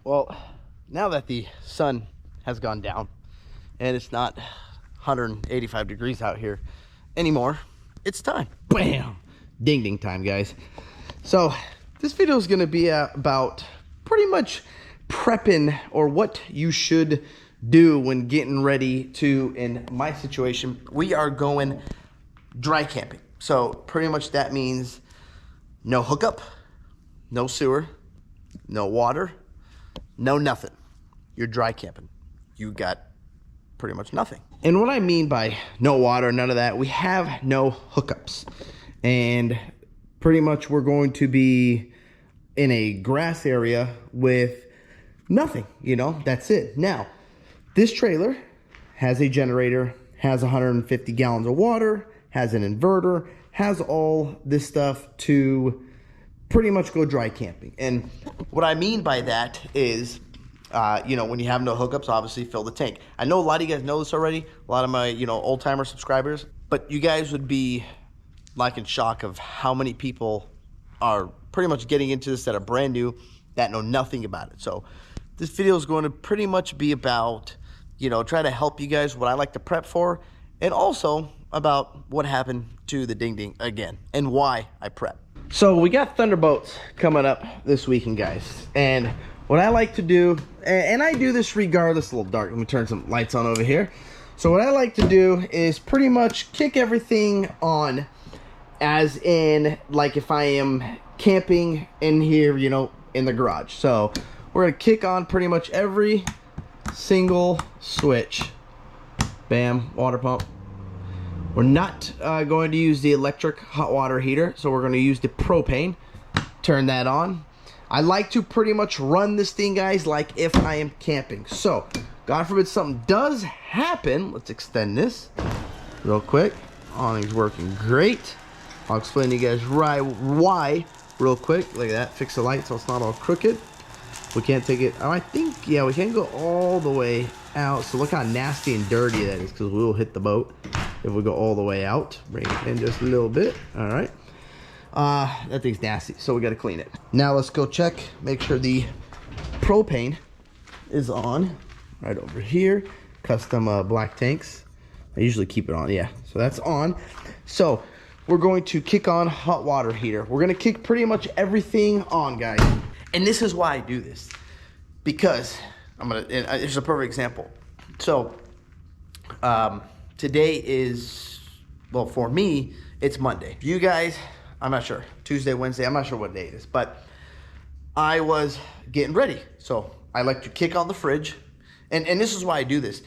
Well, now that the sun has gone down and it's not 185 degrees out here anymore, it's time. Bam! Ding ding time, guys. So this video is going to be about pretty much prepping, or what you should do when getting ready to, in my situation, we are going dry camping. So pretty much that means no hookup, no sewer, no water, no nothing. You're dry camping. You got pretty much nothing. And what I mean by no water, none of that, we have no hookups. And pretty much we're going to be in a grass area with nothing, you know, that's it. Now, this trailer has a generator, has 150 gallons of water, has an inverter, has all this stuff to pretty much go dry camping. And what I mean by that is, you know, when you have no hookups, obviously fill the tank. I know a lot of you guys know this already, a lot of my, you know, old timer subscribers, but you guys would be like in shock of how many people are pretty much getting into this that are brand new, that know nothing about it. So this video is going to pretty much be about, you know, try to help you guys what I like to prep for, and also about what happened to the ding ding again and why I prep. So we got Thunderbolts coming up this weekend, guys, and what I like to do, and I do this regardless. A little dark, let me turn some lights on over here. So what I like to do is pretty much kick everything on, as in like if I am camping in here, you know, in the garage. So we're gonna kick on pretty much every single switch. Bam, water pump. We're not going to use the electric hot water heater, so we're going to use the propane. Turn that on. I like to pretty much run this thing, guys, like if I am camping. So, God forbid something does happen. Let's extend this real quick. Awning's working great. I'll explain to you guys why real quick. Look at that. Fix the light so it's not all crooked. We can't take it. Oh, I think, yeah, we can't go all the way out. So look how nasty and dirty that is, because we will hit the boat if we go all the way out. Bring it in just a little bit. All right. That thing's nasty, so we got to clean it. Now let's go check, make sure the propane is on right over here. Custom black tanks. I usually keep it on, yeah. So that's on. So we're going to kick on hot water heater. We're going to kick pretty much everything on, guys. And this is why I do this, because it's a perfect example. So today is, well, for me, it's Monday. You guys, I'm not sure. Tuesday, Wednesday, I'm not sure what day it is, but I was getting ready. So I like to kick on the fridge, and this is why I do this.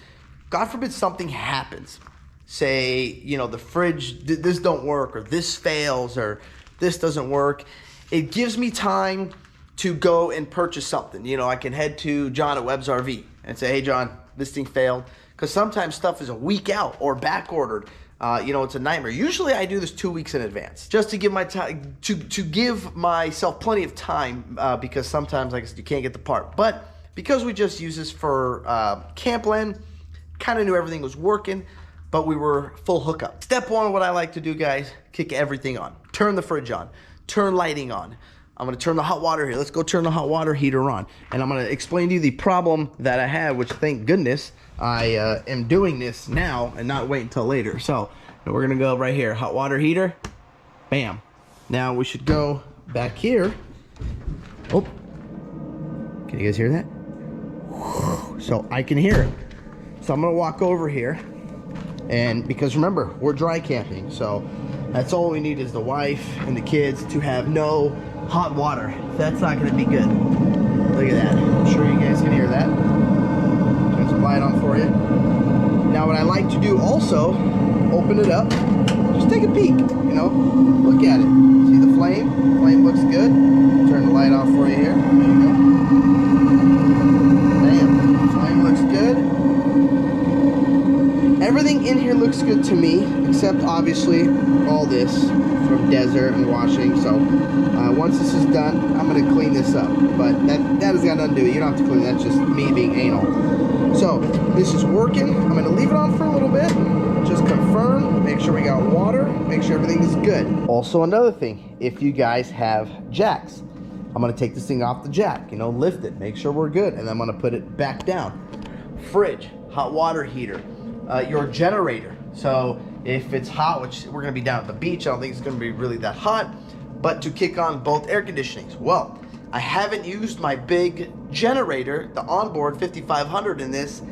God forbid something happens. Say, you know, the fridge, this don't work, or this fails, or this doesn't work. It gives me time to go and purchase something. You know, I can head to John at Webb's RV and say, hey, John, this thing failed. Because sometimes stuff is a week out or back ordered. You know, it's a nightmare. Usually I do this 2 weeks in advance, just to give my time, to give myself plenty of time, because sometimes I guess you can't get the part. But because we just use this for Campland, kind of knew everything was working, but we were full hookup. Step one, what I like to do, guys, kick everything on. Turn the fridge on. Turn lighting on. I'm going to turn the hot water here. Let's go turn the hot water heater on. And I'm going to explain to you the problem that I had, which thank goodness I am doing this now and not wait until later. So we're going to go right here. Hot water heater. Bam. Now we should go back here. Oh. Can you guys hear that? So I can hear it. So I'm going to walk over here. And because remember, we're dry camping. So that's all we need is the wife and the kids to have no hot water. That's not going to be good. Look at that. I'm sure you guys can hear that. Turn some light on for you. Now what I like to do also, open it up. Just take a peek, you know. Look at it. See the flame? The flame looks good. Turn the light off for you here. There you go. Bam. The flame looks good. Everything in here looks good to me, except obviously all this from desert and washing. So once this is done, I'm going to clean this up. But that has got nothing to do with it. You don't have to clean it. That's just me being anal. So this is working. I'm going to leave it on for a little bit. Just confirm, make sure we got water, make sure everything is good. Also another thing, if you guys have jacks, I'm gonna take this thing off the jack, you know, lift it, make sure we're good, and then I'm gonna put it back down. Fridge, hot water heater, your generator. So if it's hot, which we're gonna be down at the beach, I don't think it's gonna be really that hot, but to kick on both air conditionings. Well, I haven't used my big generator, the onboard 5500 in this,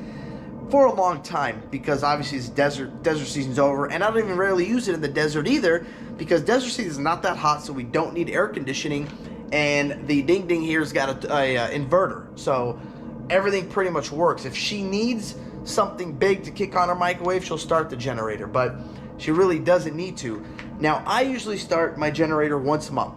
for a long time, because obviously it's desert season's over, and I don't even rarely use it in the desert either, because desert season is not that hot, so we don't need air conditioning, and the ding ding here's got a inverter, so everything pretty much works. If she needs something big to kick on her microwave, she'll start the generator, but she really doesn't need to. Now, I usually start my generator once a month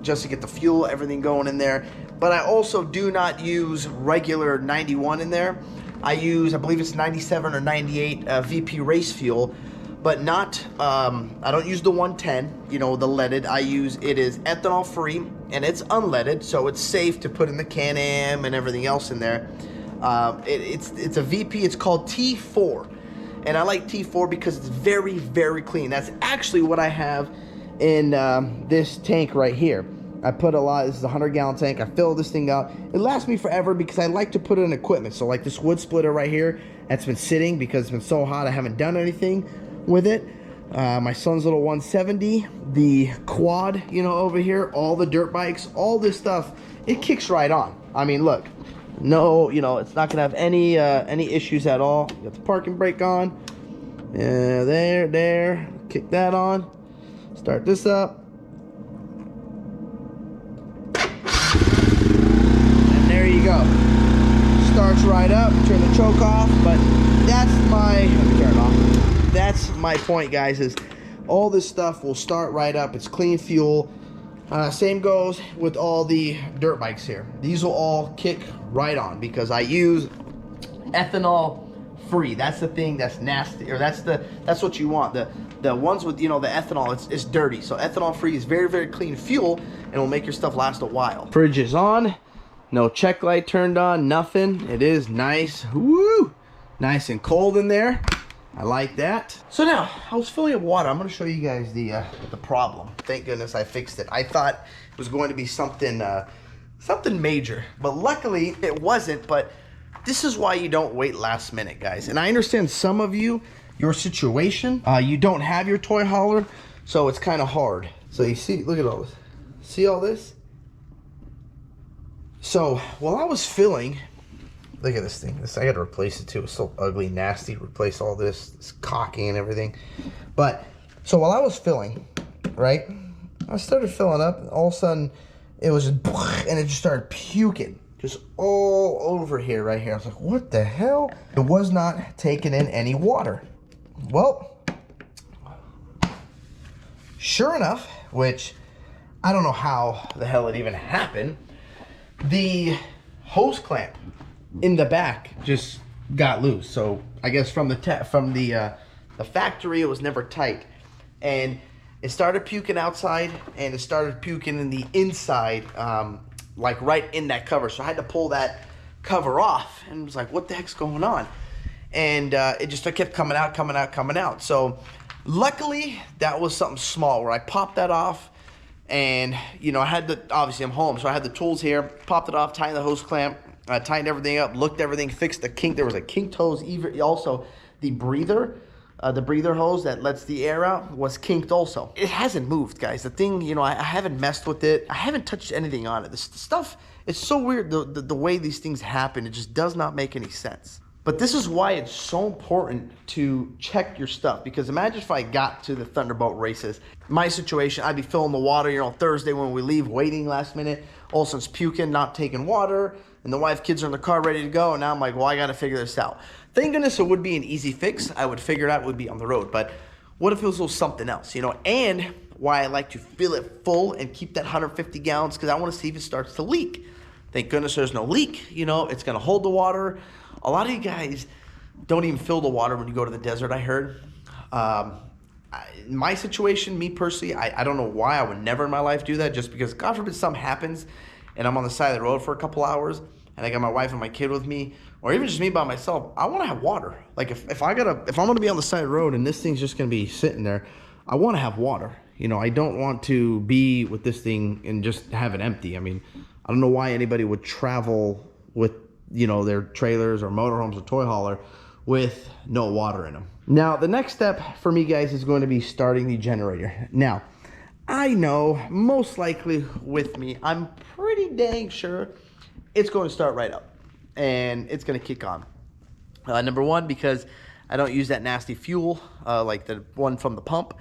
just to get the fuel, everything going in there, but I also do not use regular 91 in there. I use, I believe it's 97 or 98 VP race fuel, but not, I don't use the 110, you know, the leaded. It is ethanol free, and it's unleaded, so it's safe to put in the Can-Am and everything else in there. It's a VP, it's called T4, and I like T4 because it's very, very clean. That's actually what I have in this tank right here. I put a lot, this is a 100-gallon tank, I fill this thing up. It lasts me forever because I like to put it in equipment. So like this wood splitter right here, that's been sitting because it's been so hot, I haven't done anything with it. My son's little 170, the quad, you know, over here, all the dirt bikes, all this stuff, it kicks right on. I mean, look, no, you know, it's not gonna have any issues at all. Got the parking brake on, there, kick that on, start this up. There you go. Starts right up. Turn the choke off. But that's my, let me turn it off. That's my point, guys, is all this stuff will start right up. It's clean fuel. Same goes with all the dirt bikes here. These will all kick right on because I use ethanol free. That's the thing that's nasty, or that's what you want. The ones with, you know, the ethanol, it's dirty. So ethanol free is very, very clean fuel and will make your stuff last a while. Fridge is on. No check light turned on, nothing. It is nice, woo, nice and cold in there. I like that. So now, I was filling up water. I'm gonna show you guys the problem. Thank goodness I fixed it. I thought it was going to be something major, but luckily it wasn't. But this is why you don't wait last minute, guys. And I understand some of you, your situation, you don't have your toy hauler, so it's kind of hard. So you see, look at all this. See all this? So while I was filling, look at this thing. I got to replace it too. It's so ugly, nasty. Replace all this caulking and everything. But so while I was filling, right, I started filling up, and all of a sudden it was just, and it just started puking just all over here, right here. I was like, what the hell? It was not taking in any water. Well, sure enough, which I don't know how the hell it even happened, the hose clamp in the back just got loose. So I guess from the factory, it was never tight, and it started puking outside, and it started puking in the inside, like right in that cover. So I had to pull that cover off, and it was like, what the heck's going on? And it just kept coming out. So luckily that was something small where I popped that off. And, you know, I had obviously I'm home, so I had the tools here, popped it off, tightened the hose clamp, tightened everything up, looked everything, fixed the kink. There was a kinked hose, also the breather hose that lets the air out was kinked also. It hasn't moved, guys. The thing, you know, I haven't messed with it. I haven't touched anything on it. This stuff, it's so weird, the way these things happen. It just does not make any sense. But this is why it's so important to check your stuff, because imagine if I got to the Thunderbolt races. My situation, I'd be filling the water, you know, Thursday when we leave, waiting last minute. Olson's puking, not taking water, and the wife, kids are in the car ready to go, and now I'm like, well, I got to figure this out. Thank goodness it would be an easy fix. I would figure it out, it would be on the road. But what if it was a little something else, you know? And why I like to fill it full and keep that 150 gallons, because I want to see if it starts to leak. Thank goodness there's no leak, you know, it's going to hold the water. A lot of you guys don't even fill the water when you go to the desert, I heard. In my situation, me personally, I don't know why I would never in my life do that, just because God forbid something happens and I'm on the side of the road for a couple hours and I got my wife and my kid with me, or even just me by myself. I want to have water. Like if I'm going to be on the side of the road and this thing's just going to be sitting there, I want to have water. You know, I don't want to be with this thing and just have it empty. I mean, I don't know why anybody would travel with, you know, their trailers or motorhomes or toy hauler with no water in them. Now, the next step for me, guys, is going to be starting the generator. Now, I know most likely with me, I'm pretty dang sure it's going to start right up and it's going to kick on. Number one, because I don't use that nasty fuel like the one from the pump,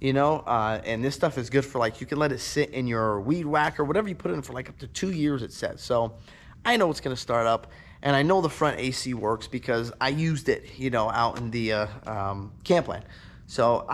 you know, and this stuff is good for, like, you can let it sit in your weed whacker, whatever you put in, for like up to 2 years, it says. So I know it's going to start up, and I know the front AC works because I used it, you know, out in the campland. So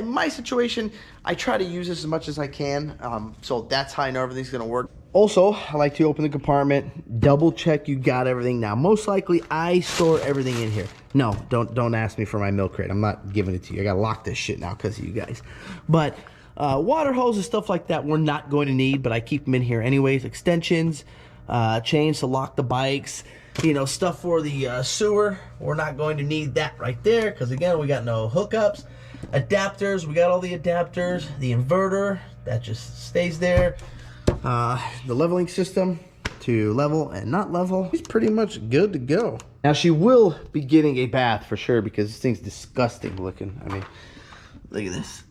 my situation, I try to use this as much as I can. So that's how I know everything's going to work. Also, I like to open the compartment, double check you got everything. Now, most likely I store everything in here. No, don't ask me for my milk crate. I'm not giving it to you. I gotta lock this shit now because of you guys. But water hoses, stuff like that, we're not going to need, but I keep them in here anyways. Extensions, chains to lock the bikes, you know, stuff for the sewer. We're not going to need that right there because, again, we got no hookups. Adapters, we got all the adapters. The inverter, that just stays there. The leveling system to level and not level. He's pretty much good to go. Now, she will be getting a bath for sure because this thing's disgusting looking. I mean, look at this.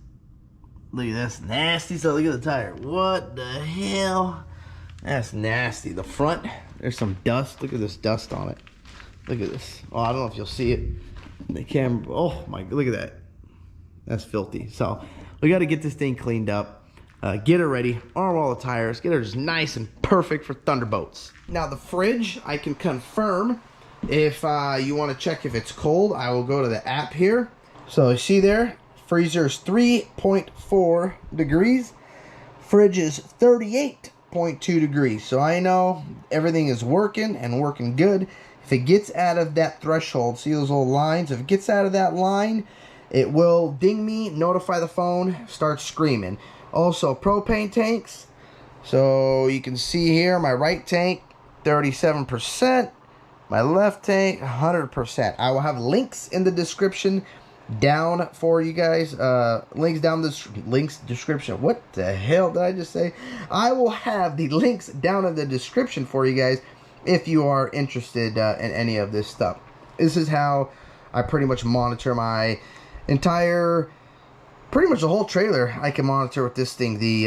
Look at this nasty stuff. Look at the tire. What the hell? That's nasty. The front, there's some dust. Look at this dust on it. Look at this. Oh, I don't know if you'll see it in the camera. Oh my, look at that. That's filthy. So we got to get this thing cleaned up. Get her ready, arm all the tires, get her just nice and perfect for thunderbolts. Now, the fridge, I can confirm. If you want to check if it's cold, I will go to the app here. So you see there, freezer is 3.4 degrees. Fridge is 38.2 degrees. So I know everything is working and working good. If it gets out of that threshold, see those little lines? If it gets out of that line, it will ding me, notify the phone, start screaming. Also, propane tanks. So you can see here, my right tank, 37%. My left tank, 100%. I will have links in the description down for you guys. Links down the description. What the hell did I just say? I will have the links down in the description for you guys if you are interested in any of this stuff. This is how I pretty much monitor my entire... pretty much the whole trailer I can monitor with this thing. The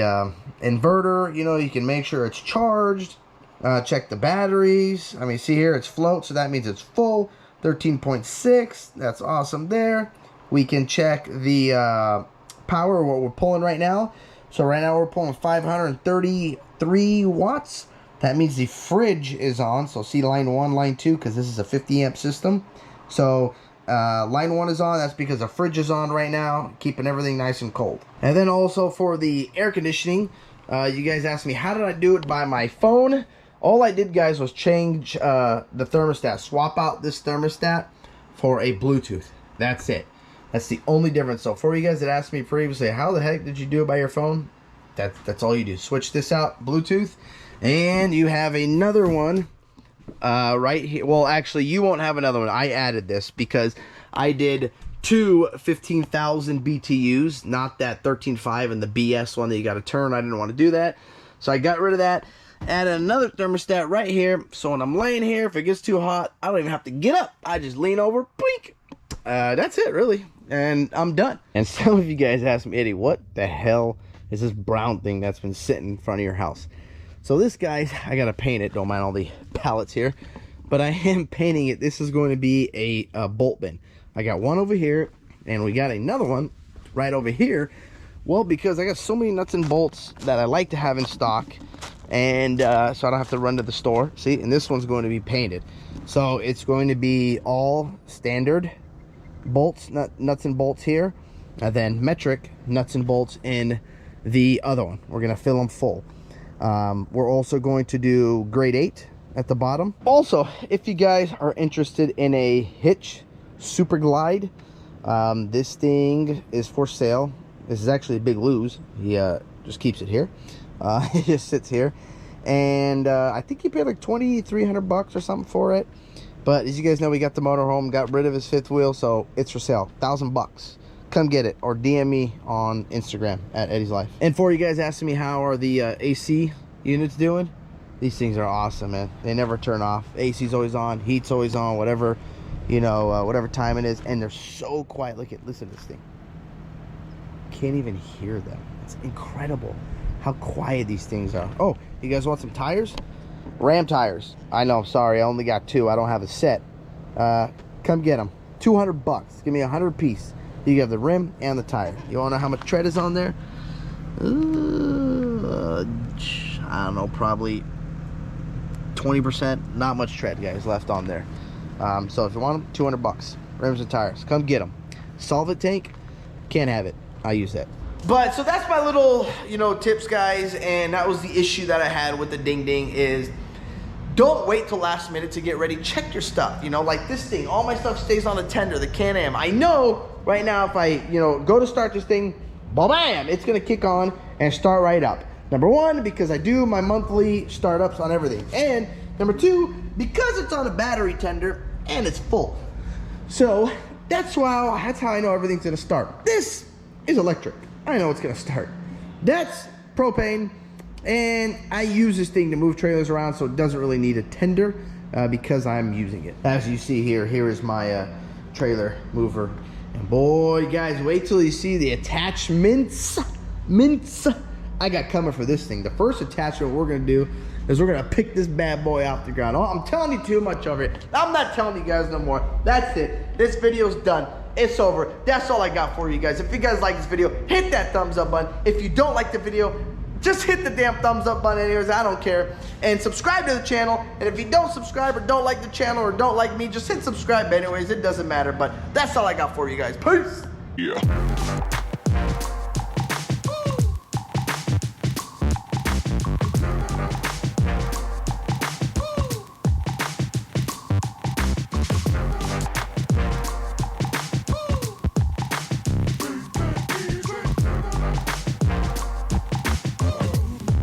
inverter, you know, you can make sure it's charged. Check the batteries. I mean, see here, it's float, so that means it's full. 13.6, that's awesome there. We can check the power, what we're pulling right now. So right now we're pulling 533 watts. That means the fridge is on. So see line 1, line 2, because this is a 50 amp system. So line 1 is on. That's because the fridge is on right now, keeping everything nice and cold. And then also for the air conditioning, you guys asked me, how did I do it by my phone? All I did, guys, was change the thermostat. Swap out this thermostat for a Bluetooth. That's it. That's the only difference. So for you guys that asked me previously, how the heck did you do it by your phone? That's all you do. Switch this out, Bluetooth, and you have another one right here. Well, actually, you won't have another one. I added this because I did two 15,000 BTUs, not that 13.5 and the BS one that you got to turn. I didn't want to do that, so I got rid of that. Added another thermostat right here, so when I'm laying here, if it gets too hot, I don't even have to get up. I just lean over, blink. That's it, really, and I'm done. And some of you guys asked me, Eddie, what the hell is this brown thing that's been sitting in front of your house? So this, guys, I gotta paint it. Don't mind all the pallets here, but I am painting it. This is going to be a bolt bin. I got one over here, and we got another one right over here. Well, because I got so many nuts and bolts that I like to have in stock, and so I don't have to run to the store. See, and this one's going to be painted, so it's going to be all standard bolts, nuts and bolts here, and then metric nuts and bolts in the other one. We're going to fill them full. We're also going to do grade 8 at the bottom. Also, if you guys are interested in a hitch super glide, this thing is for sale. This is actually a Big Lou's. He just keeps it here. It just sits here, and I think he paid like $2,300 or something for it. But as you guys know, we got the motorhome, got rid of his fifth wheel, so it's for sale. $1,000. come get it, or DM me on Instagram at Eddie's Life. And for you guys asking me how are the AC units doing, these things are awesome, man. They never turn off. AC's always on, heat's always on, whatever, you know, whatever time it is, and they're so quiet. Listen to this thing. Can't even hear them. It's incredible how quiet these things are. Oh, you guys want some tires? Ram tires. I know, sorry, I only got 2. I don't have a set. Come get them. 200 bucks. Give me 100 piece. You have the rim and the tire. You want to know how much tread is on there? I don't know, probably 20%. Not much tread, guys, left on there. So if you want them, 200 bucks. Rims and tires. Come get them. Solvent tank, can't have it. I use that. But so that's my little, you know, tips, guys. And that was the issue that I had with the Ding Ding is don't wait till last minute to get ready. Check your stuff, you know, like this thing. All my stuff stays on the tender, the Can-Am. I know right now if I, you know, go to start this thing, bam, it's gonna kick on and start right up. Number 1, because I do my monthly startups on everything. And number 2, because it's on a battery tender and it's full. So that's how I know everything's gonna start. This is electric. I know it's gonna start. That's propane. And I use this thing to move trailers around, so it doesn't really need a tender because I'm using it. As you see here, here is my trailer mover. And boy, guys, wait till you see the attachments. I got coming for this thing. The first attachment we're gonna do is we're gonna pick this bad boy off the ground. Oh, I'm telling you too much of it. I'm not telling you guys no more. That's it. This video's done. It's over. That's all I got for you guys. If you guys like this video, hit that thumbs up button. If you don't like the video, just hit the damn thumbs up button anyways, I don't care. And subscribe to the channel. And if you don't subscribe or don't like the channel or don't like me, just hit subscribe anyways. It doesn't matter. But that's all I got for you guys. Peace. Yeah.